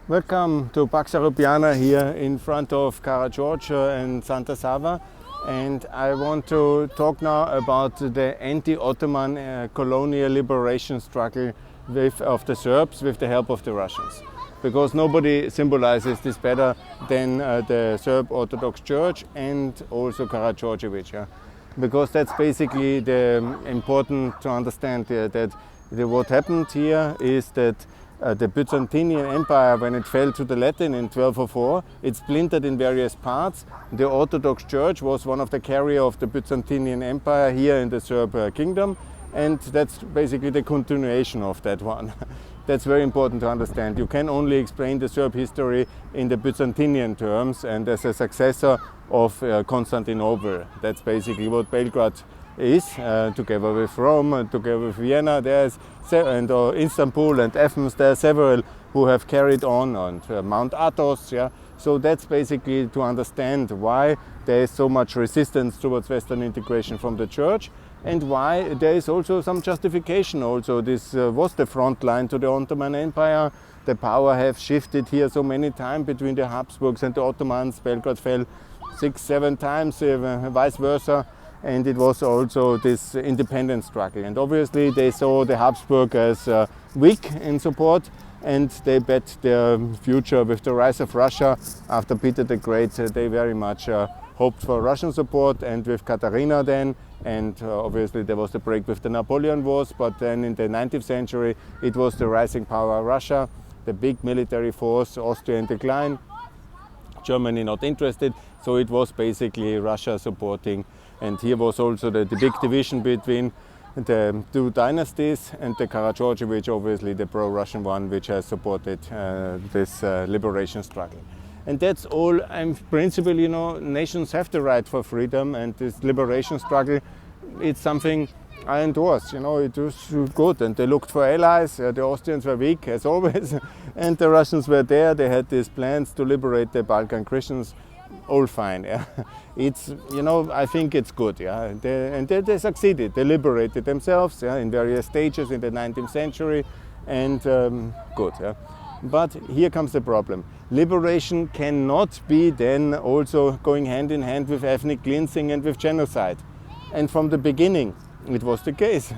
Welcome to Pax Europiana here in front of Karađorđe and Santa Sava, and I want to talk now about the anti-Ottoman colonial liberation struggle of the Serbs with the help of the Russians. Because nobody symbolizes this better than the Serb Orthodox Church and also Karađorđević. Yeah? Because that's basically important to understand that what happened here is that the Byzantine Empire, when it fell to the Latin in 1204, it splintered in various parts. The Orthodox Church was one of the carriers of the Byzantine Empire here in the Serb kingdom, and that's basically the continuation of that one. That's very important to understand. You can only explain the Serb history in the Byzantinian terms and as a successor of Constantinople. That's basically what Belgrade is, together with Rome, together with Vienna, and Istanbul and Athens. There are several who have carried on Mount Athos. Yeah? So that's basically to understand why there is so much resistance towards Western integration from the Church, and why there is also some justification. Also, this was the front line to the Ottoman Empire. The power have shifted here so many times between the Habsburgs and the Ottomans. Belgrade fell 6-7 times, vice versa. And it was also this independence struggle. And obviously they saw the Habsburg as weak in support, and they bet their future with the rise of Russia after Peter the Great. They very much hoped for Russian support, and with Katharina then, and obviously there was the break with the Napoleon Wars, but then in the 19th century it was the rising power of Russia, the big military force, Austria in decline, Germany not interested, so it was basically Russia supporting. And here was also the big division between the two dynasties, and the Karađorđević, obviously the pro-Russian one, which has supported this liberation struggle. And that's all. In principle, nations have the right for freedom, and this liberation struggle, it's something I endorse. It was good, and they looked for allies. The Austrians were weak, as always, and the Russians were there. They had these plans to liberate the Balkan Christians. All fine. Yeah. It's I think it's good. Yeah, they succeeded. They liberated themselves, yeah, in various stages in the 19th century, and good. Yeah. But here comes the problem. Liberation cannot be then also going hand in hand with ethnic cleansing and with genocide. And from the beginning, it was the case.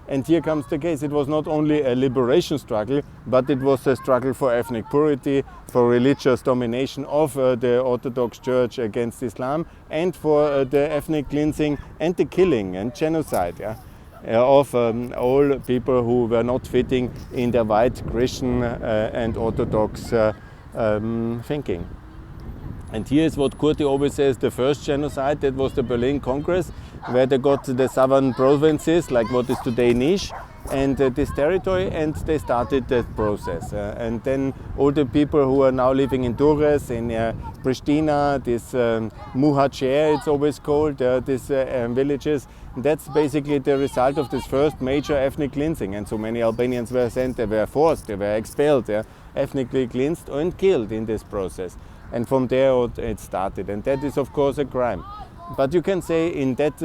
And here comes the case. It was not only a liberation struggle, but it was a struggle for ethnic purity, for religious domination of the Orthodox Church against Islam, and for the ethnic cleansing and the killing and genocide, yeah, of all people who were not fitting in their white Christian and Orthodox thinking. And here is what Curti always says: the first genocide, that was the Berlin Congress, where they got the southern provinces, like what is today Niš, and this territory, and they started that process. And then all the people who are now living in Durrës, in Pristina, this Muhacer, it's always called, these villages, that's basically the result of this first major ethnic cleansing. And so many Albanians were sent, they were forced, they were expelled, ethnically cleansed and killed in this process. And from there it started, and that is of course a crime. But you can say in that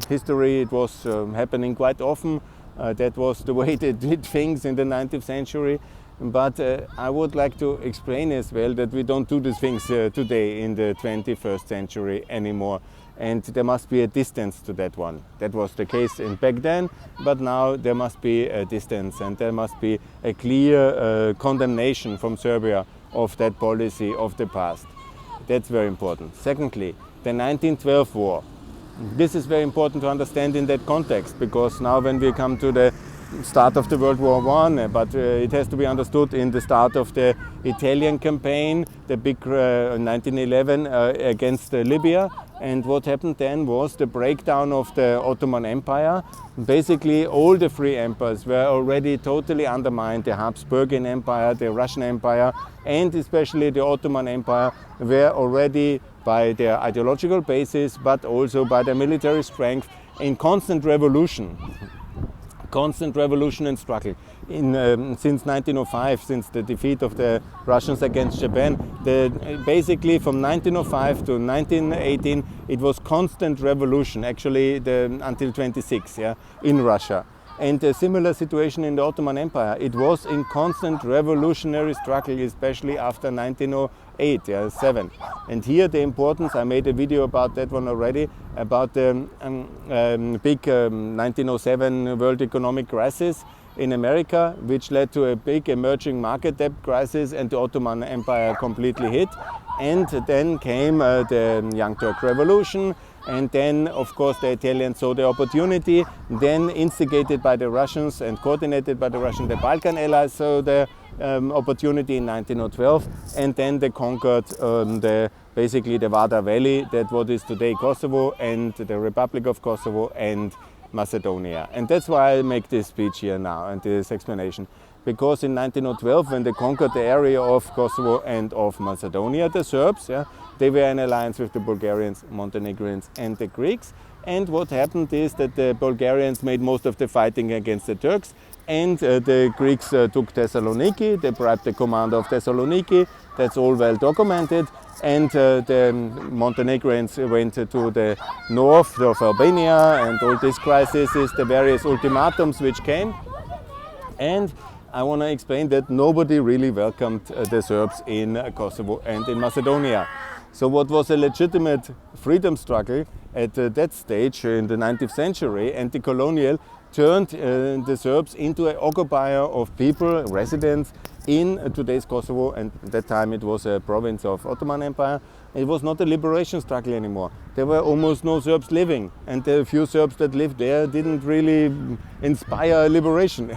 history it was happening quite often. That was the way they did things in the 19th century. But I would like to explain as well that we don't do these things today in the 21st century anymore. And there must be a distance to that one. That was the case back then, but now there must be a distance, and there must be a clear condemnation from Serbia of that policy of the past. That's very important. Secondly, the 1912 war. This is very important to understand in that context, because now when we come to the start of the World War I, but it has to be understood in the start of the Italian campaign, the big 1911 against Libya. And what happened then was the breakdown of the Ottoman Empire. Basically all the three empires were already totally undermined. The Habsburgian Empire, the Russian Empire, and especially the Ottoman Empire were already, by their ideological basis, but also by their military strength, in constant revolution and struggle. Since 1905, since the defeat of the Russians against Japan, basically from 1905 to 1918, it was constant revolution, actually until 26, in Russia. And a similar situation in the Ottoman Empire. It was in constant revolutionary struggle, especially after 1908, 7. And here the importance, I made a video about that one already, about the big 1907 world economic crisis in America, which led to a big emerging market debt crisis, and the Ottoman Empire completely hit. And then came the Young Turk Revolution, and then of course the Italians saw the opportunity, then instigated by the Russians and coordinated by the Russians, the Balkan allies saw the opportunity in 1912, and then they conquered basically the Vardar Valley, that what is today Kosovo, and the Republic of Kosovo and Macedonia. And that's why I make this speech here now and this explanation. Because in 1912, when they conquered the area of Kosovo and of Macedonia, the Serbs, they were in alliance with the Bulgarians, Montenegrins and the Greeks. And what happened is that the Bulgarians made most of the fighting against the Turks, and the Greeks took Thessaloniki, they bribed the commander of Thessaloniki, that's all well documented. And the Montenegrins went to the north of Albania, and all these crises, the various ultimatums which came. And I want to explain that nobody really welcomed the Serbs in Kosovo and in Macedonia. So what was a legitimate freedom struggle at that stage in the 19th century, anti-colonial, turned the Serbs into an occupier of people, residents in today's Kosovo, and at that time it was a province of Ottoman Empire. It was not a liberation struggle anymore. There were almost no Serbs living, and the few Serbs that lived there didn't really inspire liberation.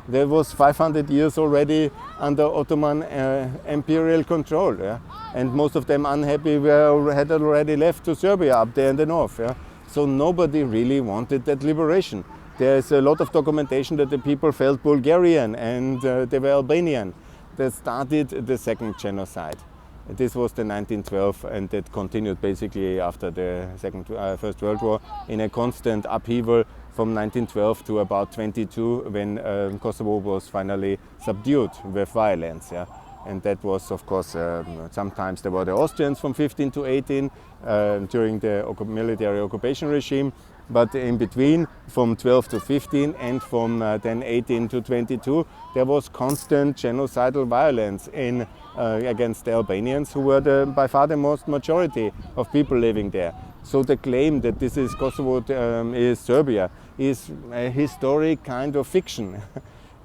There was 500 years already under Ottoman imperial control, and most of them unhappy had already left to Serbia up there in the north. So nobody really wanted that liberation. There's a lot of documentation that the people felt Bulgarian and they were Albanian. That started the second genocide. This was the 1912, and that continued basically after the First World War in a constant upheaval from 1912 to about 22, when Kosovo was finally subdued with violence. And that was, of course, sometimes there were the Austrians from 15 to 18 during the military occupation regime. But in between, from 12 to 15 and from then 18 to 22, there was constant genocidal violence against the Albanians, who were by far the most majority of people living there. So the claim that this is Kosovo is Serbia is a historic kind of fiction.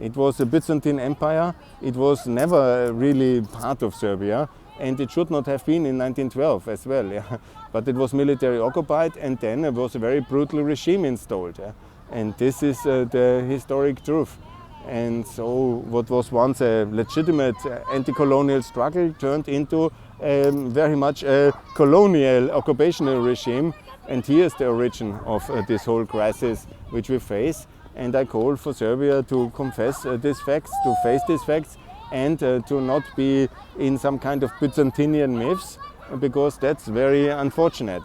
It was a Byzantine Empire. It was never really part of Serbia, and it should not have been in 1912 as well. But it was military occupied, and then it was a very brutal regime installed. And this is the historic truth. And so what was once a legitimate anti-colonial struggle turned into very much a colonial occupational regime. And here's the origin of this whole crisis which we face. And I call for Serbia to confess these facts, to face these facts, and to not be in some kind of Byzantinian myths, because that's very unfortunate.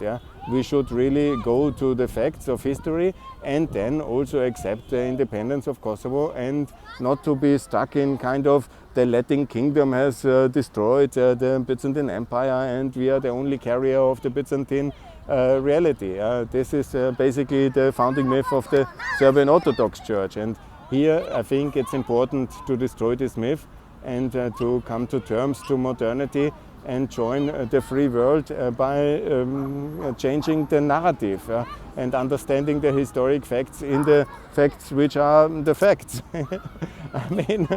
We should really go to the facts of history, and then also accept the independence of Kosovo, and not to be stuck in kind of the Latin kingdom has destroyed the Byzantine Empire and we are the only carrier of the Byzantine reality. This is basically the founding myth of the Serbian Orthodox Church, and here I think it's important to destroy this myth and to come to terms to modernity and join the free world by changing the narrative and understanding the historic facts in the facts which are the facts. I mean,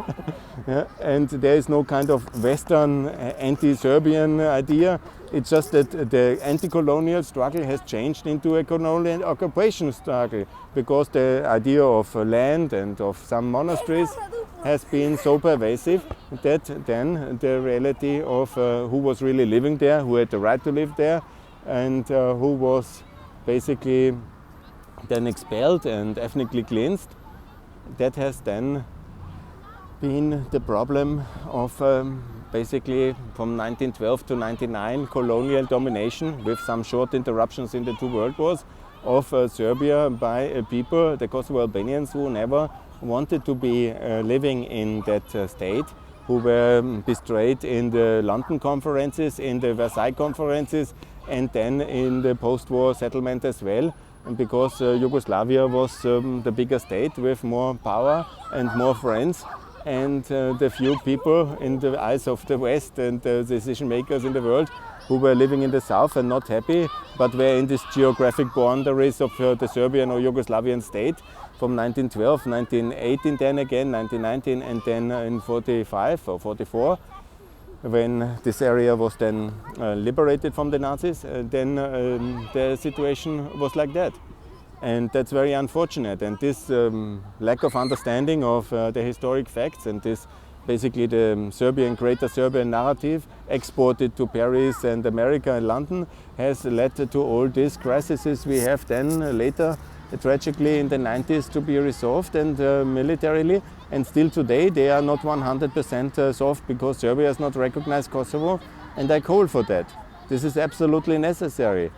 and there is no kind of Western anti-Serbian idea. It's just that the anti-colonial struggle has changed into a colonial occupation struggle, because the idea of land and of some monasteries has been so pervasive that then the reality of who was really living there, who had the right to live there, and who was basically then expelled and ethnically cleansed, that has then been the problem of basically from 1912 to 1999 colonial domination, with some short interruptions in the two world wars, of Serbia by people, the Kosovo Albanians, who never wanted to be living in that state, who were betrayed in the London conferences, in the Versailles conferences, and then in the post-war settlement as well. and because Yugoslavia was the bigger state with more power and more friends, and the few people in the eyes of the West and the decision makers in the world who were living in the south and not happy, but were in these geographic boundaries of the Serbian or Yugoslavian state from 1912, 1918, then again 1919, and then in 45 or 44, when this area was then liberated from the Nazis, then the situation was like that. And that's very unfortunate. And this lack of understanding of the historic facts, and this basically the Greater Serbian narrative exported to Paris and America and London, has led to all these crises we have then later, tragically in the 90s, to be resolved, and militarily. And still today they are not 100% solved because Serbia has not recognized Kosovo, and I call for that. This is absolutely necessary.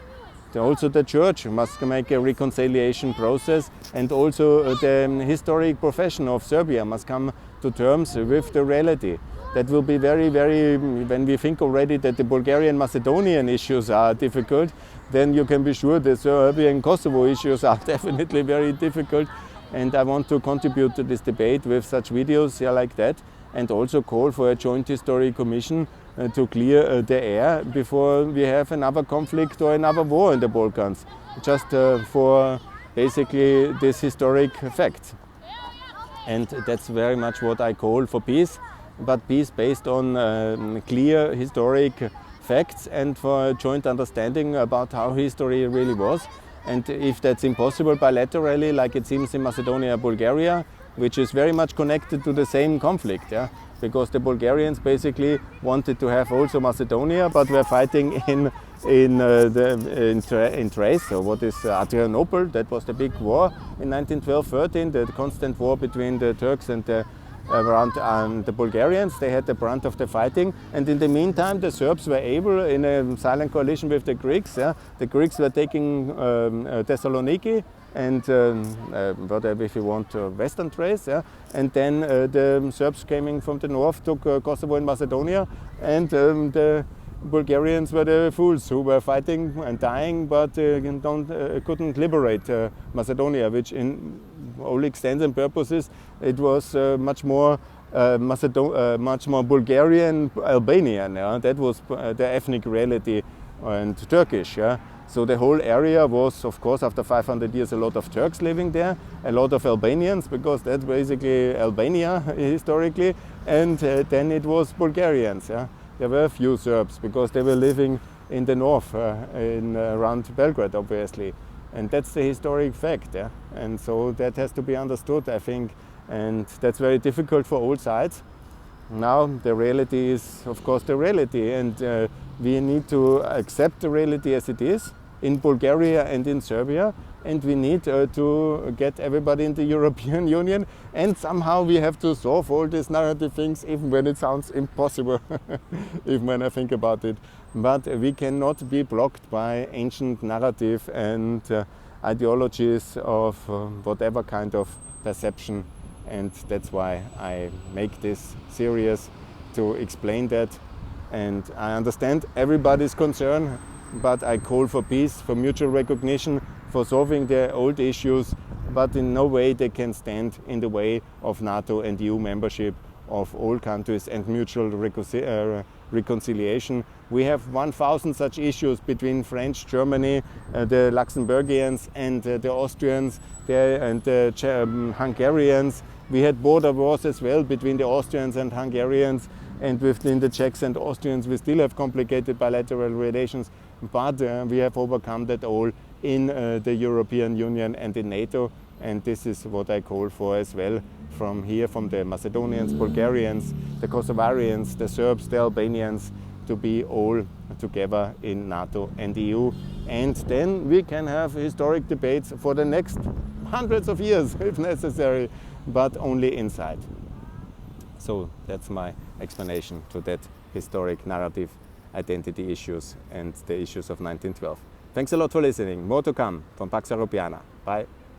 Also the church must make a reconciliation process, and also the historic profession of Serbia must come to terms with the reality. That will be very, very, when we think already that the Bulgarian-Macedonian issues are difficult, then you can be sure the Serbian Kosovo issues are definitely very difficult. And I want to contribute to this debate with such videos like that, and also call for a joint historic commission to clear the air before we have another conflict or another war in the Balkans, just for basically this historic fact. And that's very much what I call for peace, but peace based on clear historic facts and for joint understanding about how history really was. And if that's impossible bilaterally, like it seems in Macedonia, Bulgaria, which is very much connected to the same conflict, yeah? Because the Bulgarians basically wanted to have also Macedonia, but were fighting in Thrace, or what is Adrianople. That was the big war in 1912-13, the constant war between the Turks and the Bulgarians. They had the brunt of the fighting, and in the meantime the Serbs were able, in a silent coalition with the Greeks, the Greeks were taking Thessaloniki and whatever, if you want, Western Thrace, and then the Serbs coming from the north took Kosovo and Macedonia, and the Bulgarians were the fools who were fighting and dying, but couldn't liberate Macedonia, which in all extents and purposes it was much more Bulgarian Albanian. That was the ethnic reality, and Turkish. So the whole area was, of course, after 500 years, a lot of Turks living there, a lot of Albanians, because that's basically Albania historically, and then it was Bulgarians. There were a few Serbs because they were living in the north, around Belgrade, obviously. And that's the historic fact. And so that has to be understood, I think, and that's very difficult for all sides. Now the reality is, of course, the reality, and we need to accept the reality as it is in Bulgaria and in Serbia, and we need to get everybody in the European Union, and somehow we have to solve all these narrative things, even when it sounds impossible, even when I think about it. But we cannot be blocked by ancient narrative and ideologies of whatever kind of perception, and that's why I make this series, to explain that. And I understand everybody's concern, but I call for peace, for mutual recognition, for solving the old issues, but in no way they can stand in the way of NATO and EU membership of all countries and mutual reconciliation. We have 1,000 such issues between French, Germany, the Luxembourgians and the Austrians and the Hungarians. We had border wars as well between the Austrians and Hungarians, and within the Czechs and Austrians we still have complicated bilateral relations, but we have overcome that all in the European Union and in NATO, and this is what I call for as well from here, from the Macedonians, Bulgarians, the Kosovarians, the Serbs, the Albanians, to be all together in NATO and EU. And then we can have historic debates for the next hundreds of years if necessary, but only inside. So that's my explanation to that historic narrative, identity issues and the issues of 1912. Thanks a lot for listening. More to come from Pax Europiana. Bye.